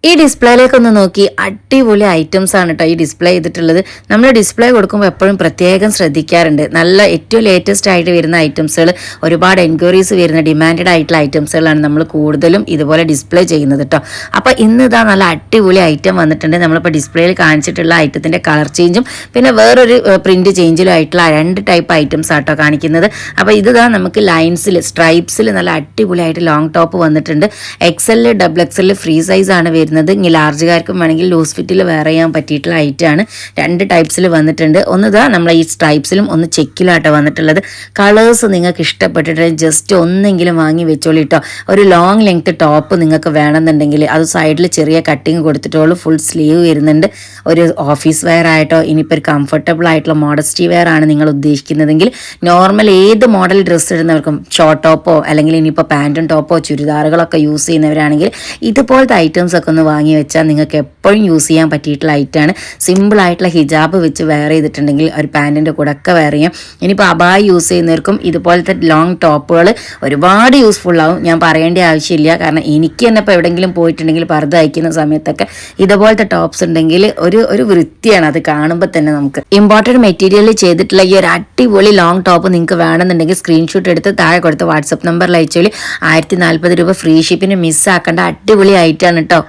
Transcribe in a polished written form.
ഈ ഡിസ്പ്ലേയിലേക്കൊന്ന് നോക്കി അടിപൊളി ഐറ്റംസ് ആണ് കേട്ടോ ഈ ഡിസ്പ്ലേ ചെയ്തിട്ടുള്ളത്. നമ്മൾ ഡിസ്പ്ലേ കൊടുക്കുമ്പോൾ എപ്പോഴും പ്രത്യേകം ശ്രദ്ധിക്കാറുണ്ട്. നല്ല ഏറ്റവും ലേറ്റസ്റ്റ് ആയിട്ട് വരുന്ന ഐറ്റംസുകൾ, ഒരുപാട് എൻക്വയറീസ് വരുന്ന ഡിമാൻഡഡ് ആയിട്ടുള്ള ഐറ്റംസുകളാണ് നമ്മൾ കൂടുതലും ഇതുപോലെ ഡിസ്പ്ലേ ചെയ്യുന്നത് കേട്ടോ. അപ്പോൾ ഇന്ന് ഇതാ നല്ല അടിപൊളി ഐറ്റം വന്നിട്ടുണ്ട്. നമ്മളിപ്പോൾ ഡിസ്പ്ലേയിൽ കാണിച്ചിട്ടുള്ള ഐറ്റത്തിൻ്റെ കളർ ചേഞ്ചും പിന്നെ വേറൊരു പ്രിൻറ്റ് ചേഞ്ചിലും ആയിട്ടുള്ള 2 ടൈപ്പ് ഐറ്റംസ് ആട്ടോ കാണിക്കുന്നത്. അപ്പോൾ ഇതാ നമുക്ക് ലൈൻസിൽ സ്ട്രൈപ്സിൽ നല്ല അടിപൊളിയായിട്ട് ലോങ് ടോപ്പ് വന്നിട്ടുണ്ട്. XL XXL ഫ്രീ സൈസ് ആണ് വരുന്നത്. ഇനി ലാർജുകാർക്കും വേണമെങ്കിൽ ലൂസ് ഫിറ്റിൽ വെയർ ചെയ്യാൻ പറ്റിയിട്ടുള്ള ഐറ്റമാണ്. 2 ടൈപ്സിൽ വന്നിട്ടുണ്ട്. ഒന്നിതാ നമ്മൾ ഈ സ്ട്രൈപ്സിലും ഒന്ന് ചെക്കിലാട്ടോ വന്നിട്ടുള്ളത്. കളേഴ്സ് നിങ്ങൾക്ക് ഇഷ്ടപ്പെട്ടിട്ടുണ്ടെങ്കിൽ ജസ്റ്റ് ഒന്നെങ്കിലും വാങ്ങി വെച്ചോളൂ കേട്ടോ. ഒരു ലോങ് ലെങ്ത് ടോപ്പ് നിങ്ങൾക്ക് വേണമെന്നുണ്ടെങ്കിൽ അത് സൈഡിൽ ചെറിയ കട്ടിങ് കൊടുത്തിട്ടുള്ളൂ. ഫുൾ സ്ലീവ് വരുന്നുണ്ട്. ഒരു ഓഫീസ് വെയർ ആയിട്ടോ ഇനിയിപ്പോൾ ഒരു കംഫർട്ടബിൾ ആയിട്ടുള്ള മോഡസ്റ്റി വെയർ ആണ് നിങ്ങൾ ഉദ്ദേശിക്കുന്നതെങ്കിൽ നോർമൽ ഏത് മോഡൽ ഡ്രസ്സ് ഇടുന്നവർക്കും ഷോർട്ട് ടോപ്പോ അല്ലെങ്കിൽ ഇനിയിപ്പോൾ പാൻറ്റും ടോപ്പോ ചുരിദാറുകളൊക്കെ യൂസ് ചെയ്യുന്നവരാണെങ്കിൽ ഇതുപോലത്തെ ഐറ്റംസ് ഒക്കെ ഒന്ന് വാങ്ങി വെച്ചാൽ നിങ്ങൾക്ക് എപ്പോഴും യൂസ് ചെയ്യാൻ പറ്റിയിട്ടുള്ള ഐറ്റമാണ്. സിമ്പിളായിട്ടുള്ള ഹിജാബ് വെച്ച് വെയർ ചെയ്തിട്ടുണ്ടെങ്കിൽ ഒരു പാൻറ്റിൻ്റെ കൂടെ ഒക്കെ വെയർ ചെയ്യാം. ഇനിയിപ്പോൾ അബായ യൂസ് ചെയ്യുന്നവർക്കും ഇതുപോലത്തെ ലോങ് ടോപ്പുകൾ ഒരുപാട് യൂസ്ഫുൾ ആവും. ഞാൻ പറയേണ്ട ആവശ്യമില്ല. കാരണം എനിക്ക് തന്നെ ഇപ്പോൾ എവിടെയെങ്കിലും പോയിട്ടുണ്ടെങ്കിൽ പർദ്ദ അയക്കുന്ന സമയത്തൊക്കെ ഇതുപോലത്തെ ടോപ്സ് ഉണ്ടെങ്കിൽ ഒരു വൃത്തിയാണ് അത് കാണുമ്പോൾ തന്നെ. നമുക്ക് ഇമ്പോർട്ടൻറ്റ് മെറ്റീരിയൽ ചെയ്തിട്ടുള്ള ഈ ഒരു അടിപൊളി ലോങ് ടോപ്പ് നിങ്ങൾക്ക് വേണമെന്നുണ്ടെങ്കിൽ സ്ക്രീൻഷോട്ട് എടുത്ത് താഴെ കൊടുത്ത് വാട്സപ്പ് നമ്പറിൽ അയച്ചോളി. 1040 രൂപ ഫ്രീ ഷിപ്പിന് മിസ്സാക്കേണ്ട അടിപൊളി ഐറ്റമാണ് കേട്ടോ.